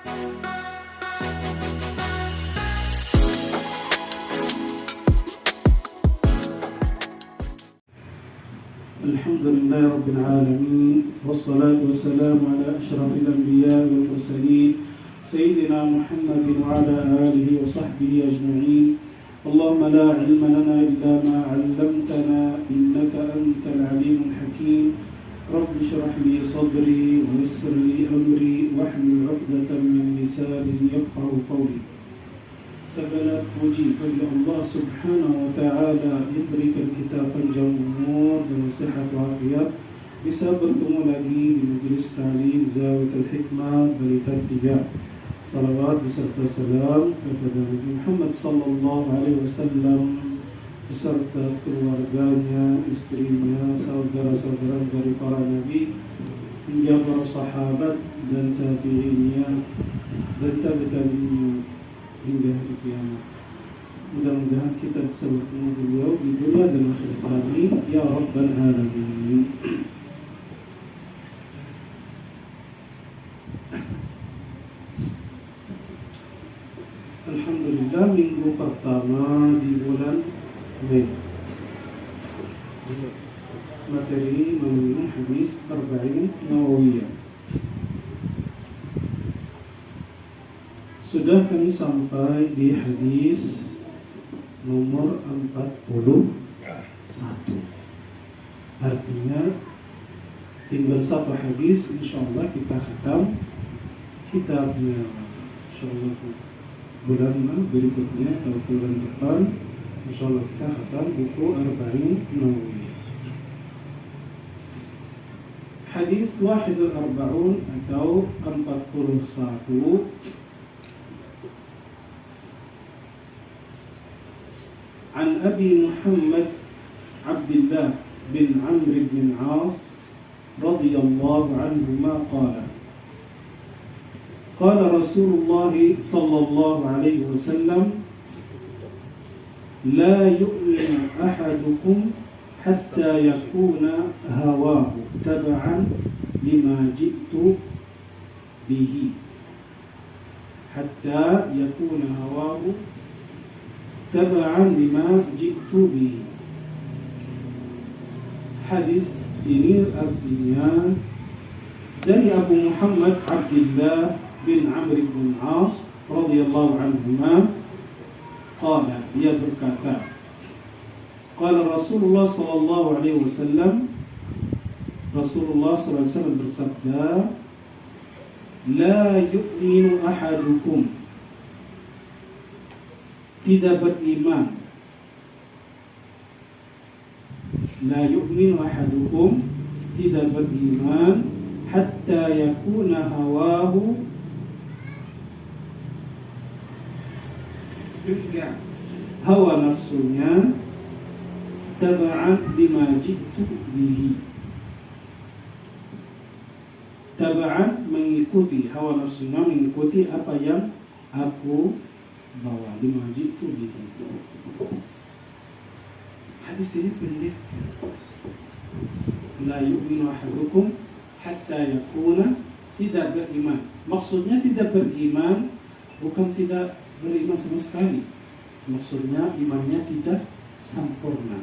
Alhamdulillah Rabbil Alamin. Wassalatu wassalamu ala ashrafil anbiya wal mursalin Sayyidina Muhammadin wa ala alihi wa sahbihi ajma'in. Allahumma la ilma lana illa ma 'allamtana innaka antal alimul hakim. Rabbi shrah li sadri wa yassir li amri wahlul 'uqdatam min lisani yafqahu qawli. Segala puji bagi Allah Subhanahu wa Ta'ala yang berikan kita panjang umur dan sehat walafiat, bisa bertemu lagi di majelis taklim Zawiyatul Hikmah Baritan 3. Salawat beserta salam kepada Nabi Muhammad sallallahu alaihi wasallam beserta keluarganya, istrinya, saudara-saudara dari para nabi hingga para sahabat dan tabi'innya dan tabi'innya hingga hari kiamat. Mudah-mudahan kita bisa bertemu beliau di dunia dan akhirat amin ya rabbal alamin. Alhamdulillah, minggu pertama di bulan Mei. Materi mengenai hadis Arba'in Nawawiyah. Sudah kami sampai di hadis nomor 41. Artinya tinggal satu hadis, insyaallah kita khatam kitabnya. Insyaallah bulan berikutnya atau bulan depan insyaallah kita khatam buku Arba'in Nawawiyah. Hadis Wahidul Arba'un atau 41 عن أبي محمد عبد الله بن عمرو بن العاص رضي الله عنهما قال رسول الله صلى الله عليه وسلم لا يؤمن أحدكم حتى يكون هواه تبعا لما جئت به حتى يكون هواه taba'an lima ji'tu bihi. Hadis ini artinya dari Abu Muhammad Abdullah bin Amr bin As radhiyallahu anhuma qala, dia berkata, qala Rasulullah sallallahu alaihi wasallam, Rasulullah sallallahu alaihi wasallam bersabda, la yu'minu ahadukum, tidak beriman, la yu'minu ahadukum, tidak beriman, hatta yakuna hawahu, hingga hawa nafsunya, taba'an lima ji'tu bihi, taba'an mengikuti, hawa nafsunya mengikuti apa yang aku bawa, lima jitu gitu. Hadis ini pendek. La yu'minu ahadukum hatta yakuna, tidak beriman. Maksudnya tidak beriman bukan tidak beriman sama sekali. Maksudnya imannya tidak sempurna.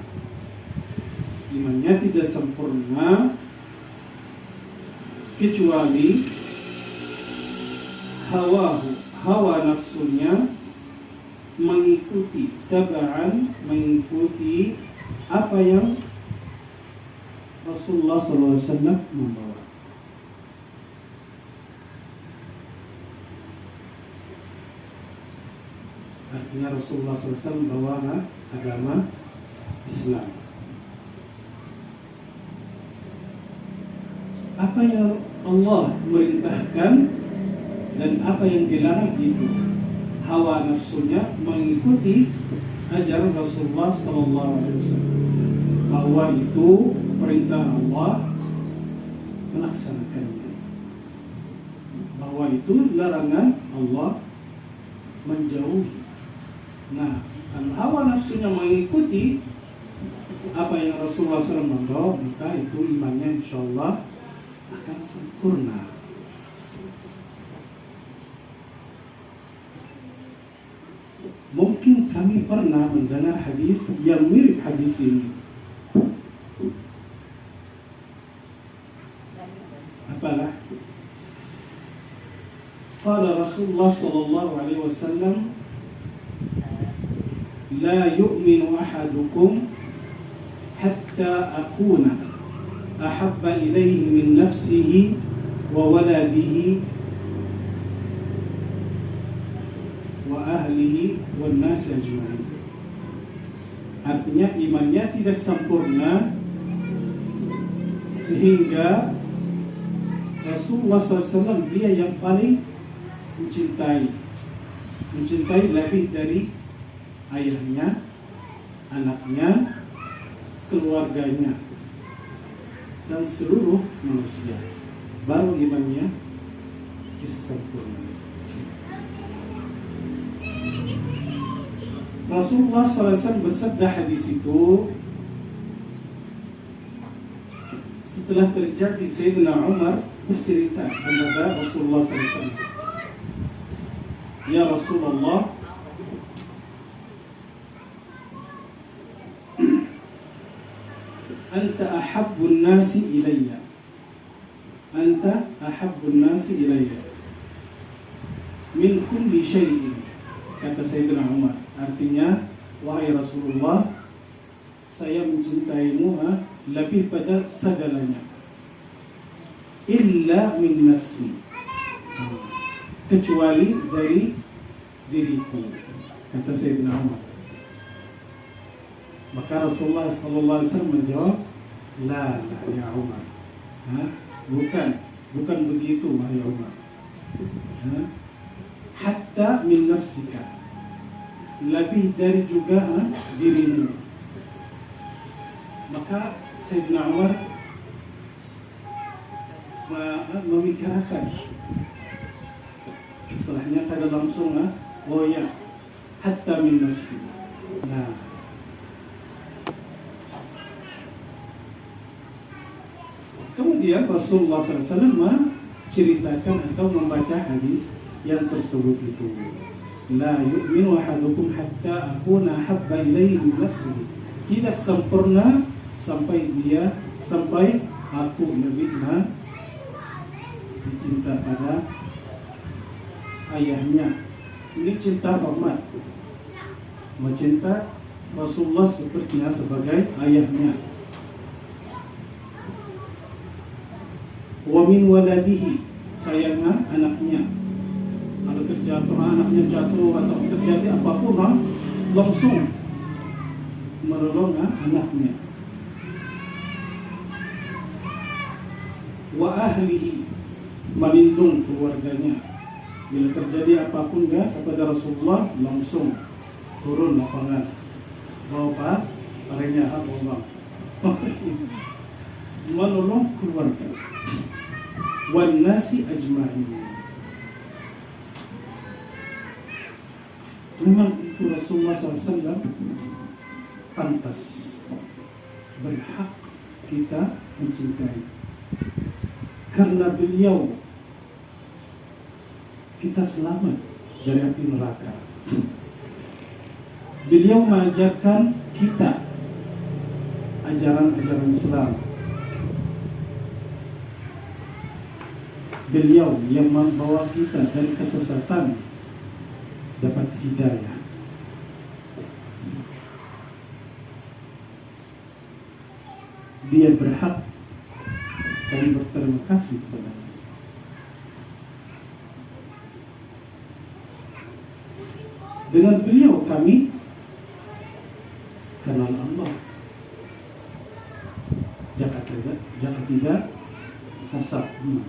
Imannya tidak sempurna kecuali hawa nafsunya mengikuti, taba'an mengikuti apa yang Rasulullah SAW membawa. Artinya Rasulullah SAW membawa agama Islam. Apa yang Allah merintahkan dan apa yang dilarang itu, hawa nafsunya mengikuti ajaran Rasulullah SAW, bahwa itu perintah Allah, melaksanakannya, bahwa itu larangan Allah, menjauhi. Nah, hawa nafsunya mengikuti apa yang Rasulullah SAW membawa, maka itu imannya insya Allah akan sempurna. kami pernah mendengar hadis yang mirip hadis ini. Apalah? Qala Rasulullah sallallahu alaihi wasallam, la yu'minu ahadukum hatta akuna ahabba ilaihi min nafsihi wa waladihi wa ahlihi wan nas ajma'in. Artinya imannya tidak sempurna sehingga Rasulullah SAW dia yang paling mencintai lebih dari ayahnya, anaknya, keluarganya, dan seluruh manusia. Baru imannya bisa sempurna. Rasulullah SAW bersabda hadis itu setelah terjadi. Sayyidina Umar bercerita kepada Rasulullah SAW, ya Rasulullah, anta ahabbun nasi ilayya, anta ahabbun nasi ilayya min kulli syai'in. Kata Sayyidina Umar, artinya, wahai Rasulullah, saya mencintaimu lebih pada segalanya, illa min nafsi, kecuali dari diriku, kata Sayyidina Umar. Maka Rasulullah SAW menjawab, la ya Umar, bukan begitu wahai Umar, hatta min nafsika, lebih dari juga dirimu. Maka Sayyidina Umar memikirkan, istilahnya kada langsung oh ya, hatta min nafsi. Nah, kemudian Rasulullah SAW menceritakan atau membaca hadis yang tersebut itu, la yu'minu ahadukum hatta akuna habba ilaihi min nafsihi, tidak sempurna sampai aku lebih dicinta pada ayahnya. Ini cinta hormat, mencinta Rasulullah sepertinya sebagai ayahnya. Wa min waladihi, sayangnya anaknya. Kalau terjatuh anaknya jatuh atau terjadi apapun, langsung menolong anaknya. Wa ahlihi, melindung keluarganya. Bila terjadi apapun kepada Rasulullah, langsung turun lapangan, bawa parenya bawa menolong keluarga. Wan nasi ajma'in. Memang itu Rasulullah SAW pantas, berhak kita mencintai, karena beliau kita selamat dari api neraka. Beliau mengajarkan kita ajaran-ajaran Islam. Beliau yang membawa kita dari kesesatan dapat hidayah. Dia berhak kami berterima kasih kepada. Dengan beliau kami kenal Allah. Jika tidak sesat umat,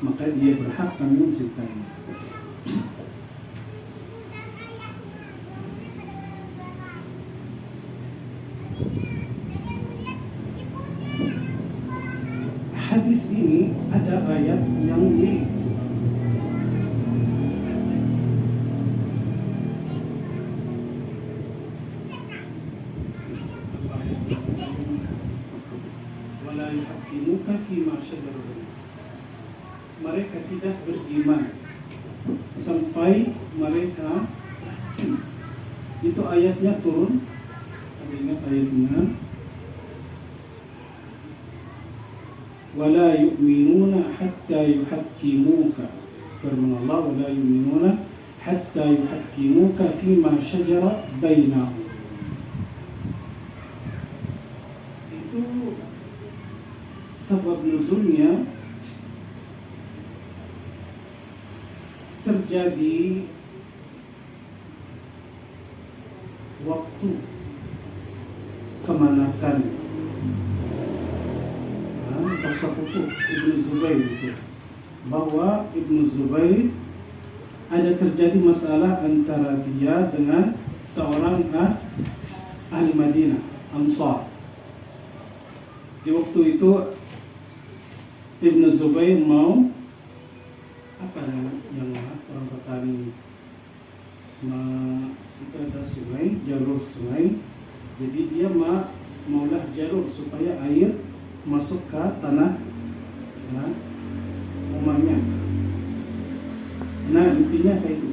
maka dia berhak kami mencintai. Hadis ini ada ayat yang mirip. Wala yuhaqqimuka fima syajara bainahum. Mereka tidak beriman sampai mereka Itu ayatnya turun. Ada ingat ayatnya? Wala yu'minuna hatta yuhakkimuka. Firman Allah, wala yu'minuna hatta yuhakkimuka fima syajara bainahum. Itu sebab nuzulnya terjadi waktu kemanakan persepupu Ibnu Zubair itu, bahwa Ibnu Zubair ada terjadi masalah antara dia dengan seorang ahli Madinah, Ansar. Di waktu itu Ibnu Zubair mau apa yang orang petani itu ada sungai, jalur sungai, jadi dia maulah jalur supaya air masuk ke tanah rumahnya. Nah intinya kayak itu.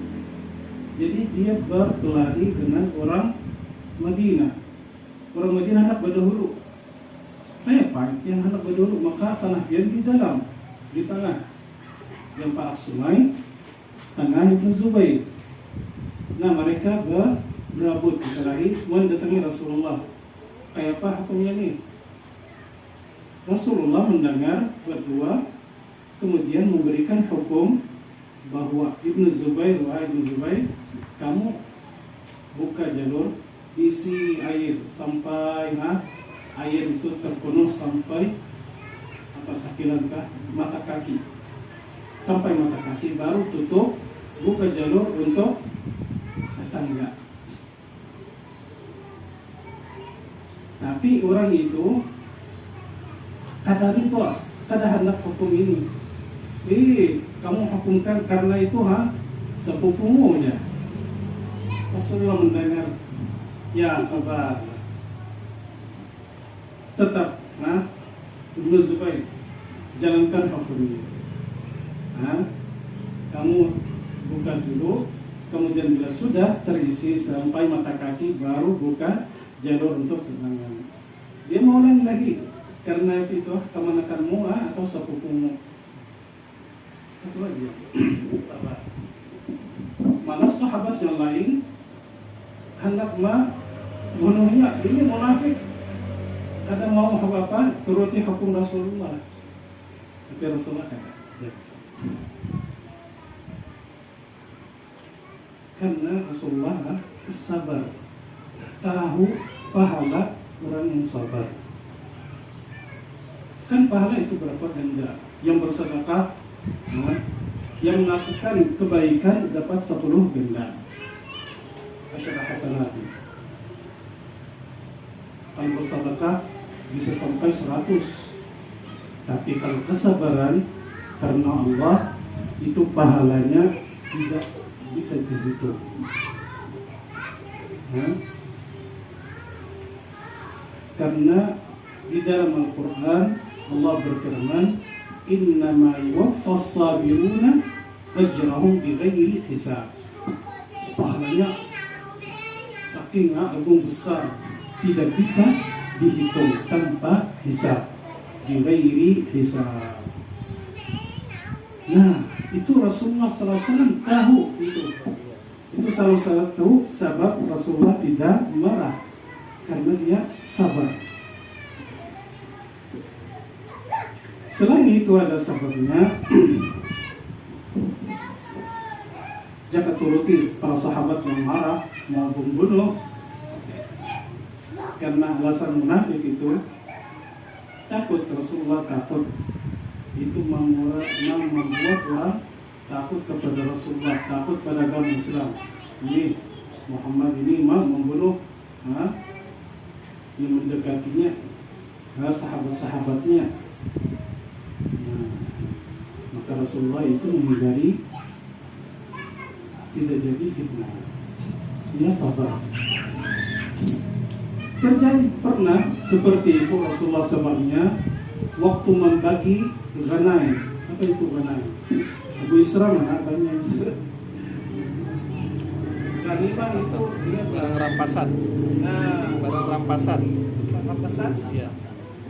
Jadi dia berkelahi dengan orang Madinah. Orang Madinah hendak berdahulu. Kenapa? Yang hendak berdahulu, maka tanah dia di dalam, di tengah. Yang parak sungai, tengah Ibnu Zubair. Nah mereka berebut berkelahi, mendatangi Rasulullah. Kayak apa hukumnya nih? Rasulullah mendengar berdua, kemudian memberikan hukum bahwa Ibnu Zubair, wahai Ibnu Zubair, kamu buka jalur, isi air sampai air itu terpenuh sampai sakilankah mata kaki, sampai mata kaki, baru tutup, buka jalur untuk tetangga. Tapi orang itu kada hendak hukum ini. Kamu hukumkan karena itu sepupumu aja. Rasulullah mendengar, ya sabar. Tetap Ibnu Zubair, jalankan hukum ini. Kamu buka dulu, kemudian bila sudah terisi sampai mata kaki, baru buka jalur untuk tetangga. Dia mau lagi. Karena itu kemanakanmu atau sepupumu. Masalah dia. Malah sahabat yang lain hendak memenuhinya. Ini munafik. Ada mau apa? Turuti hukum Rasulullah. Tapi Rasulullah kata, ya. Karena Rasulullah sabar, tahu pahala orang yang sabar. Kan pahala itu berapa ganda? Yang bersedekah, yang melakukan kebaikan dapat 10 ganda. Asyara hasanat. Kalau bersedekah bisa sampai 100. Tapi kalau kesabaran karena Allah, itu pahalanya tidak bisa dihitung. Karena di dalam Al-Quran Allah berfirman, innama yuwaffas sabiruna ajrahum bighairi hisab. Pahalanya saking agung besar, tidak bisa dihitung tanpa hisab, bighairi hisab. Nah, itu Rasulullah SAW tahu itu. Itu salah satu sebab Rasulullah tidak marah, karena dia sabar. Selain itu ada sebabnya. Jangan turuti para sahabat yang marah mau membunuh karena alasan munafik itu. Takut, Rasulullah takut. Itu membuat orang takut kepada Rasulullah, takut pada agama Islam. Ini Muhammad ini mau membunuh yang mendekatinya, sahabat-sahabatnya. Maka Rasulullah itu menghindari tidak jadi fitnah. Dia sabar. Terjadi pernah seperti itu Rasulullah sebabnya waktu membagi ghanai. Apa itu ghanai? Abu Isra mana banyak Isra? Ghanimah itu dia barang rampasan. Nah, Barang rampasan. rampasan. Iya.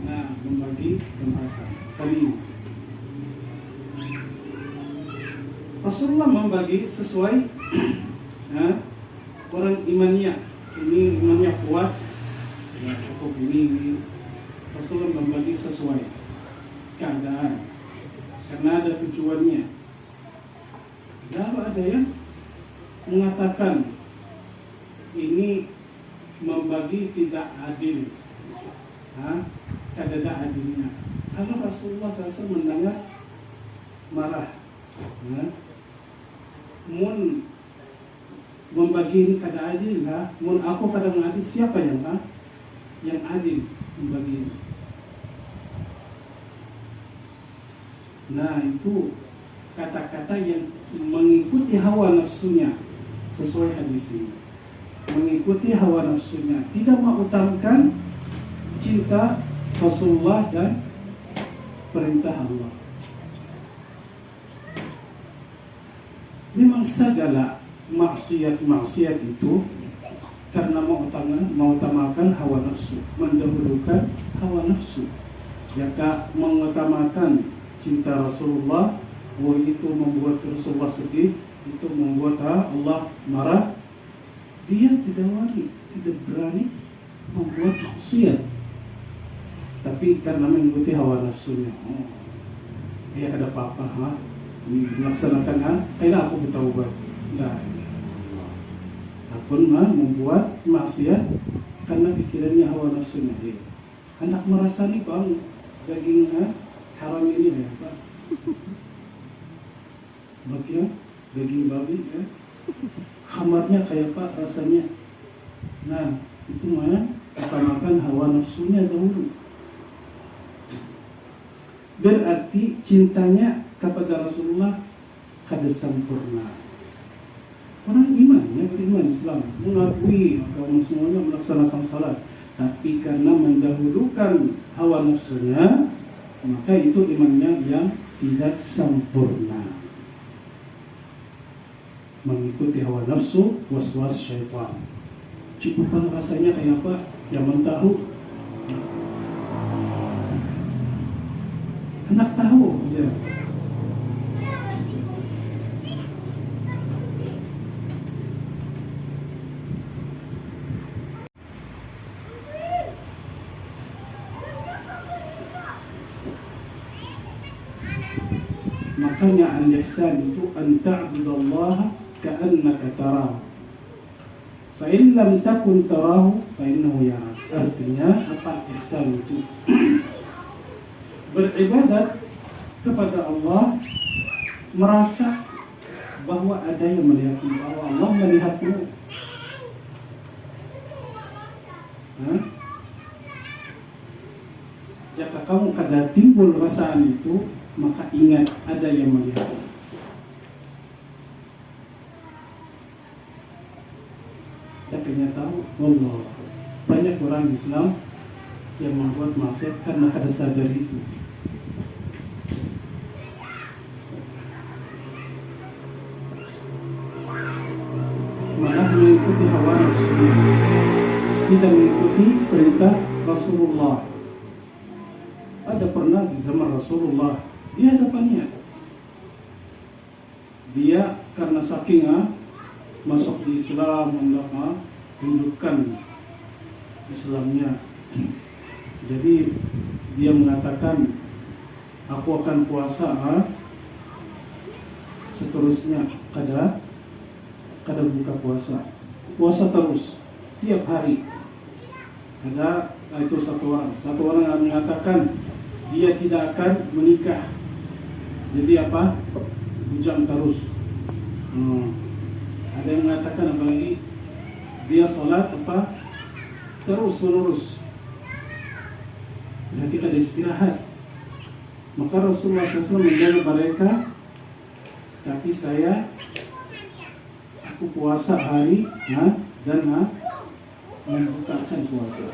Nah, membagi rampasan. Ghanimah. Rasulullah membagi sesuai orang imannya. Ini imannya kuat, ya cukup ini. Rasulullah membagi sesuai keadaan, karena ada tujuannya. Lalu ada yang mengatakan ini membagi tidak adil, tidak adilnya. Lalu Rasulullah SAW mendengar marah. Mun membagi ini kada adil lah. Mun aku kada adil, siapa yang adil membagi ini? Nah, itu kata-kata yang mengikuti hawa nafsunya sesuai hadis ini. Mengikuti hawa nafsunya, tidak mengutamakan cinta Rasulullah dan perintah Allah. Memang segala maksiat itu karena mengutamakan hawa nafsu, mendahulukan hawa nafsu. Jika mengutamakan cinta Rasulullah, itu membuat Rasulullah sedih, itu membuat Allah marah, dia tidak berani membuat maksiat. Tapi karena mengikuti hawa nafsunya, dia ada apa-apa, melaksanakan, kayaknya aku bertaubat. Nah, akun membuat maksiat karena pikirannya hawa nafsunya. Anak merasa nih bang, daging haram ini ya Pak. Bagian daging babi ya, kamarnya kayak Pak rasanya. Nah, itu mana utamakan hawa nafsunya dahulu. Berarti cintanya kepada Rasulullah kada sempurna. Orang imannya beriman Islam, mengakui agama semuanya, melaksanakan salat, tapi karena mendahulukan hawa nafsunya, maka itu imannya yang tidak sempurna. Mengikuti hawa nafsu, waswas syaitan. Cukupan rasanya kayak apa? Yang tahu. Anak tahu ya. Makanya al-ihsan itu an ta'budallaha ka'annaka tarahu. Fa in lam takun tarahu fa innahu yarak. Artinya apa ihsan itu? Beribadat kepada Allah, merasa bahwa ada yang melihatmu, bahwa Allah melihatmu. Jika kamu kada timbul perasaan itu, maka ingat ada yang melihatmu. Tapi tahu, wallah, banyak orang Islam yang membuat maksiat karena kada sadar itu. Malah mengikuti hawa nafsu, tidak mengikuti perintah Rasulullah. Ada pernah di zaman Rasulullah, di hadapannya, dia karena saking masuk di Islam, menunjukkan Islamnya. Jadi dia mengatakan, aku akan puasa seterusnya, kada buka puasa terus tiap hari. Ada itu satu orang yang mengatakan dia tidak akan menikah, jadi apa, bujang terus. Ada yang mengatakan apalagi dia sholat terus menerus, berarti kada istirahat. Maka Rasulullah SAW menjaga mereka, tapi aku puasa hari dan membukakan puasa.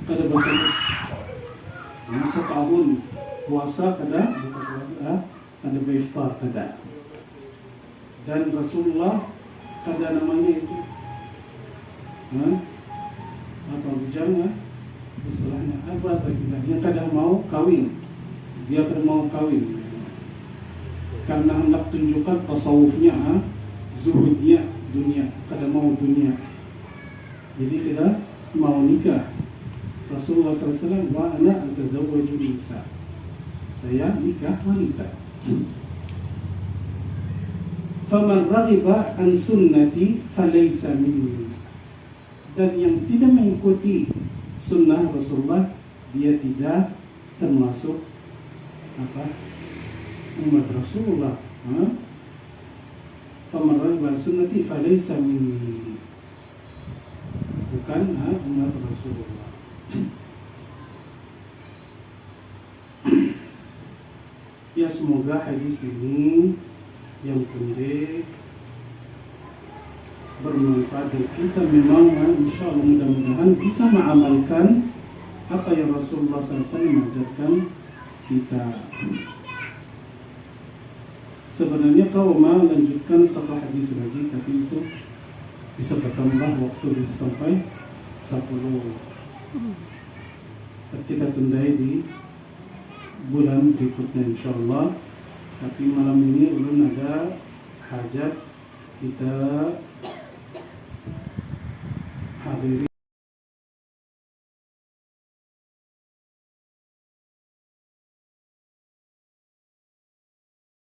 Kada berterus setahun puasa, kada buka puasa, kada beriftar, kada. Dan Rasulullah kada namanya itu Apa bujang istilahnya apa kita yang kadang mau kawin, dia kadang mau kawin karena hendak tunjukkan tasawufnya, zuhudnya dunia, kadang mau dunia, jadi tidak mau nikah. Rasulullah SAW wa ana antazawwaju nisa, saya nikah wanita. Faman raghiba an sunnati falaysa minni, dan yang tidak mengikuti sunnah Rasulullah dia tidak termasuk umat Rasulullah. Faman raghiba an sunnati falaysa minni, bukan umat Rasulullah. Ya, semoga hadis ini yang pendek bermanfaat dan kita memang insya Allah mudah-mudahan bisa mengamalkan apa yang Rasulullah SAW mengajarkan kita. Sebenarnya kalau mau lanjutkan satu hadis lagi, tapi itu bisa bertambah waktu, bisa sampai 10. Kita tundai di bulan berikutnya insya Allah. Tapi malam ini ulun ada hajat kita hadiri